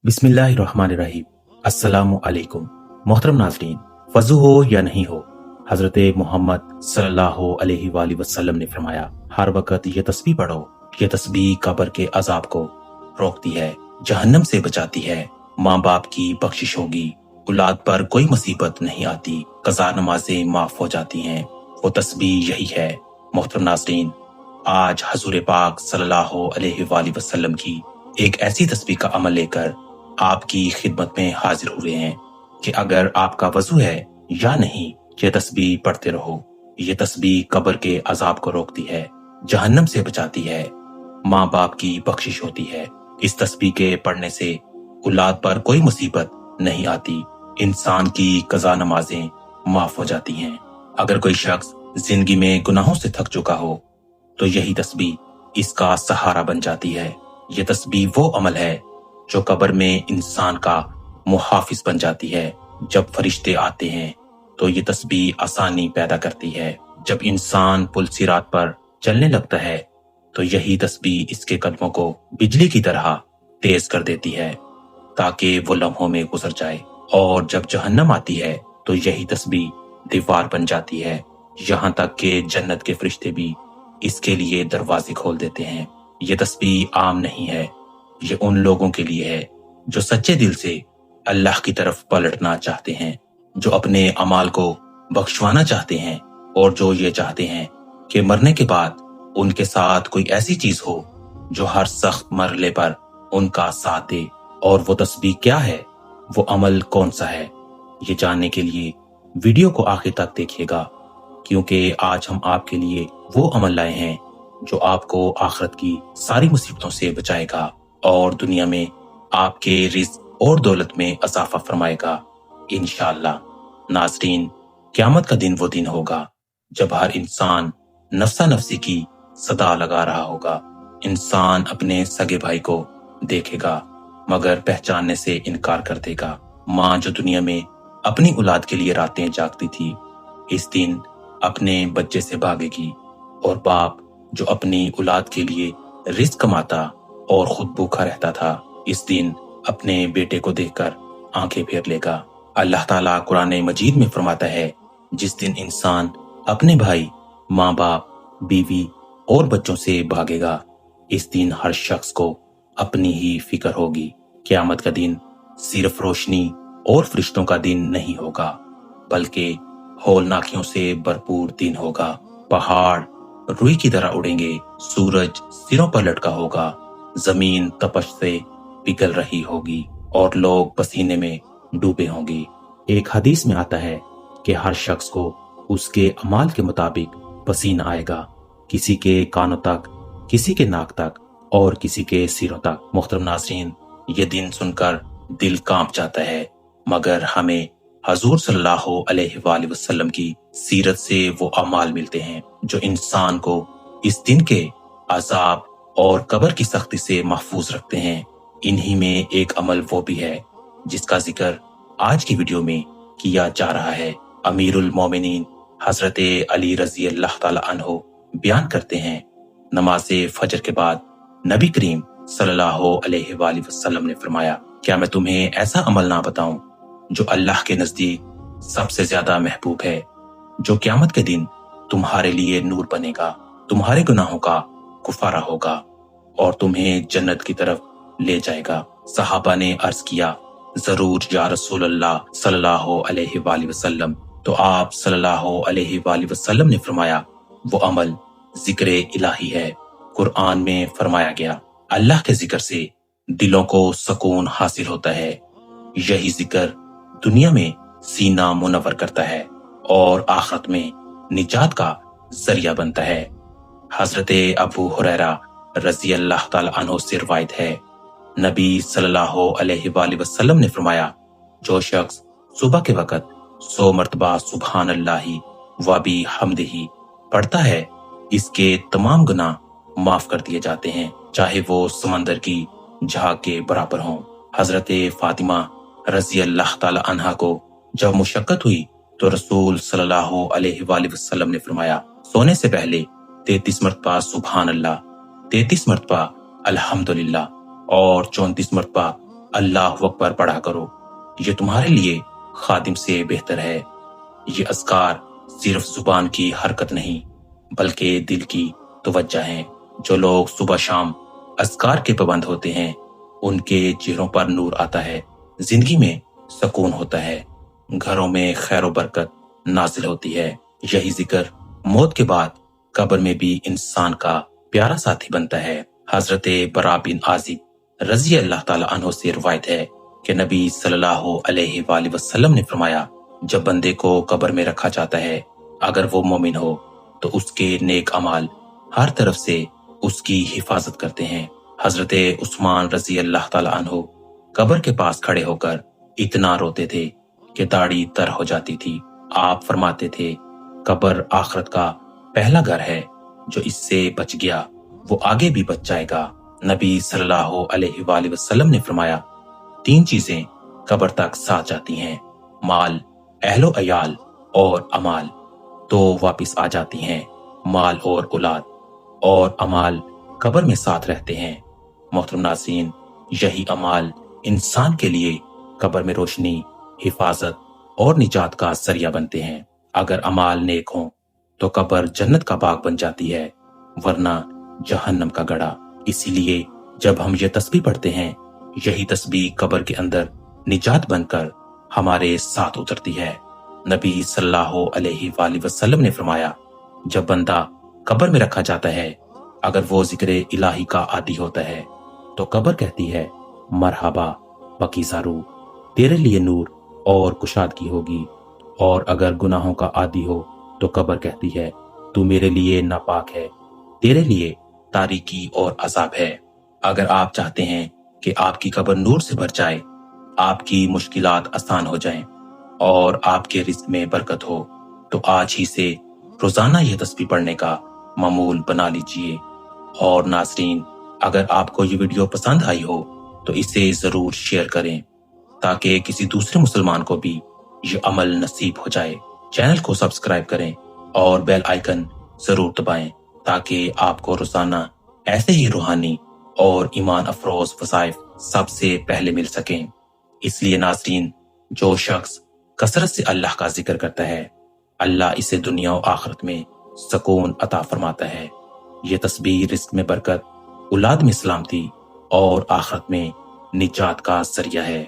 बिस्मिल्लाहिर्रहमानिर्रहीम। अस्सलामु अलैकुम। मोहतरम नाज़रीन, वज़ू हो या नहीं हो, हज़रत मोहम्मद सल्लल्लाहु अलैहि वसल्लम ने फरमाया, हर वक्त ये तस्बीह पढ़ो। ये तस्बीह कब्र के अजाब को रोकती है, जहन्नम से बचाती है, माँ बाप की बख्शिश होगी, औलाद पर कोई मुसीबत नहीं आती, कज़ा नमाजें माफ हो जाती हैं। वो तस्बीह यही है। मोहतरम नाज़रीन, आज हज़ूर पाक सल्लल्लाहु अलैहि वसल्लम की एक ऐसी तस्बीह का अमल लेकर आपकी खिदमत में हाजिर हुए हैं कि अगर आपका वजू है या नहीं, ये तस्बीह पढ़ते रहो। ये तस्बीह कब्र के अजाब को रोकती है, जहन्नम से बचाती है, माँ बाप की बख्शिश होती है। इस तस्बीह के पढ़ने से औलाद पर कोई मुसीबत नहीं आती, इंसान की कज़ा नमाजें माफ हो जाती हैं। अगर कोई शख्स जिंदगी में गुनाहों से थक चुका हो तो यही तस्बीह इसका सहारा बन जाती है। ये तस्बीह वो अमल है जो कब्र में इंसान का मुहाफिज बन जाती है। जब फरिश्ते आते हैं तो ये तस्बीह आसानी पैदा करती है। जब इंसान पुल सिरात पर चलने लगता है तो यही तस्बीह इसके कदमों को बिजली की तरह तेज कर देती है ताकि वो लम्हों में गुजर जाए। और जब जहन्नम आती है तो यही तस्बीह दीवार बन जाती है, यहाँ तक कि जन्नत के फरिश्ते भी इसके लिए दरवाजे खोल देते हैं। ये तस्बीह आम नहीं है, ये उन लोगों के लिए है जो सच्चे दिल से अल्लाह की तरफ पलटना चाहते हैं, जो अपने अमाल को बख्शवाना चाहते हैं और जो ये चाहते हैं कि मरने के बाद उनके साथ कोई ऐसी चीज हो जो हर सख्त मरले पर उनका साथ दे। और वो तस्बीह क्या है, वो अमल कौन सा है, ये जानने के लिए वीडियो को आखिर तक देखिएगा, क्योंकि आज हम आपके लिए वो अमल लाए हैं जो आपको आखिरत की सारी मुसीबतों से बचाएगा और दुनिया में आपके रिज़्क और दौलत में इजाफा फरमाएगा इंशाअल्लाह। नाज़रीन, क़यामत का दिन वो दिन होगा जब हर इंसान नफ्सा नफ्सी की सदा लगा रहा होगा। इंसान अपने सगे भाई को देखेगा मगर पहचानने से इनकार कर देगा। माँ जो दुनिया में अपनी औलाद के लिए रातें जागती थी, इस दिन अपने बच्चे से भागेगी। और बाप जो अपनी औलाद के लिए रिज़्क कमाता और खुद भूखा रहता था, इस दिन अपने बेटे को देखकर आंखें फेर लेगा। अल्लाह ताला कुरान मजीद में फरमाता है, जिस दिन इंसान अपने भाई, माँ बाप, बीवी और बच्चों से भागेगा, इस दिन हर शख्स को अपनी ही फिक्र होगी। क़यामत का दिन सिर्फ रोशनी और फरिश्तों का दिन नहीं होगा, बल्कि हौलनाकियों से भरपूर दिन होगा। पहाड़ रुई की तरह उड़ेंगे, सूरज सिरों पर लटका होगा, जमीन तपश से पिघल रही होगी और लोग पसीने में डूबे होंगे। एक हदीस में आता है कि हर शख्स को उसके अमाल के मुताबिक पसीना आएगा, किसी के कानों तक, किसी के नाक तक और किसी के सिरों तक। मोहतरम नाज़रीन, ये दिन सुनकर दिल कांप जाता है, मगर हमें हजूर सल्लल्लाहु अलैहि वसल्लम की सीरत से वो अमाल मिलते हैं जो इंसान को इस दिन के अजाब और कब्र की सख्ती से महफूज रखते हैं। इन्हीं में एक अमल वो भी है जिसका जिक्र आज की वीडियो में किया जा रहा है। अमीरुल मोमिनीन हजरत अली रजी अल्लाह ताला अन्हो बयान करते हैं, नमाज़े फजर के बाद नबी करीम सल्लल्लाहु अलैहि वसल्लम ने फरमाया, क्या मैं तुम्हें ऐसा अमल ना बताऊं जो अल्लाह के नजदीक सबसे ज्यादा महबूब है, जो क़यामत के दिन तुम्हारे लिए नूर बनेगा, तुम्हारे गुनाहों का कुफारा होगा और तुम्हें जन्नत की तरफ ले जाएगा। सहाबा ने अर्ज किया, जरूर या रसूल अल्लाह सल्लल्लाहु अलैहि वसल्लम। तो आप सल्लल्लाहु अलैहि वसल्लम ने फरमाया, वो अमल जिक्र इलाही है। कुरान में फरमाया गया, अल्लाह के जिक्र से दिलों को सुकून हासिल होता है। यही जिक्र दुनिया में सीना मुनव्वर करता है और आखिरत में निजात का जरिया बनता है। हजरत अबू हुरैरा रजी अल्लाह ताला अन्हु से रिवायत है, नबी सल्लल्लाहु अलैहि वसल्लम ने फरमाया, जो शख्स सुबह के वक्त 100 मरतबा सुभान अल्लाही व बि हमदिही पढ़ता है, इसके तमाम गुनाह माफ कर दिए जाते हैं, चाहे वो समंदर की झाग के बराबर हों। हजरत फातिमा रजी अल्लाह ताला अन्हा को जब मुशक्कत हुई तो रसूल सल्लल्लाहु अलैहि वसल्लम ने फरमाया, सोने से पहले 33 मरतबा सुभान अल्लाह, 33 मरतबा अल्हम्दुलिल्लाह और 34 मरतबा اللہ اکبر پڑھا کرو، یہ تمہارے لیے خادم سے بہتر ہے۔ یہ اذکار صرف زبان کی حرکت نہیں بلکہ دل کی توجہ ہیں۔ جو لوگ صبح شام اذکار کے پابند ہوتے ہیں ان کے چہروں پر نور آتا ہے، زندگی میں سکون ہوتا ہے، گھروں میں خیر و برکت نازل ہوتی ہے۔ یہی ذکر موت کے بعد قبر میں بھی انسان کا پیارا ساتھی بنتا ہے۔ حضرت برا بن عازب رضی اللہ تعالی عنہ سے روایت ہے کہ نبی صلی اللہ علیہ وآلہ وسلم نے فرمایا، جب بندے کو قبر میں رکھا جاتا ہے اگر وہ مومن ہو تو اس کے نیک اعمال ہر طرف سے اس کی حفاظت کرتے ہیں۔ حضرت عثمان رضی اللہ تعالی عنہ قبر کے پاس کھڑے ہو کر اتنا روتے تھے کہ داڑھی تر ہو جاتی تھی۔ آپ فرماتے تھے، قبر آخرت کا پہلا گھر ہے، جو اس سے بچ گیا وہ آگے بھی بچ جائے گا۔ نبی صلی اللہ علیہ وآلہ وسلم نے فرمایا، 3 چیزیں قبر تک ساتھ جاتی ہیں، مال، اہل و عیال اور امال تو واپس آ جاتی ہیں۔ مال اور اولاد اور امال قبر میں ساتھ رہتے ہیں۔ محترم ناظرین، یہی امال انسان کے لیے قبر میں روشنی، حفاظت اور نجات کا ذریعہ بنتے ہیں۔ اگر امال نیک ہوں تو قبر جنت کا باغ بن جاتی ہے، ورنہ جہنم کا گڑھا۔ اسی لیے جب ہم یہ تسبیح پڑھتے ہیں، یہی تسبیح قبر کے اندر نجات بن کر ہمارے ساتھ اترتی ہے۔ نبی صلی اللہ علیہ وآلہ وسلم نے فرمایا، جب بندہ قبر میں رکھا جاتا ہے اگر وہ ذکر الہی کا عادی ہوتا ہے تو قبر کہتی ہے، مرحبا بقی سارو، تیرے لیے نور اور کشادگی ہوگی، اور اگر گناہوں کا عادی ہو تو قبر کہتی ہے، تو میرے لیے ناپاک ہے، تیرے لیے تاریکی اور عذاب ہے۔ اگر آپ چاہتے ہیں کہ آپ کی قبر نور سے بھر جائے، آپ کی مشکلات آسان ہو جائیں اور آپ کے رزق میں برکت ہو، تو آج ہی سے روزانہ یہ تسبیح پڑھنے کا معمول بنا لیجئے۔ اور ناظرین، اگر آپ کو یہ ویڈیو پسند آئی ہو تو اسے ضرور شیئر کریں تاکہ کسی دوسرے مسلمان کو بھی یہ عمل نصیب ہو جائے۔ چینل کو سبسکرائب کریں اور بیل آئیکن ضرور دبائیں تاکہ آپ کو روزانہ ایسے ہی روحانی اور ایمان افروز وظائف سب سے پہلے مل سکیں۔ اس لیے ناظرین، جو شخص کثرت سے اللہ کا ذکر کرتا ہے، اللہ اسے دنیا و آخرت میں سکون عطا فرماتا ہے۔ یہ تسبیح رزق میں برکت، اولاد میں سلامتی اور آخرت میں نجات کا ذریعہ ہے۔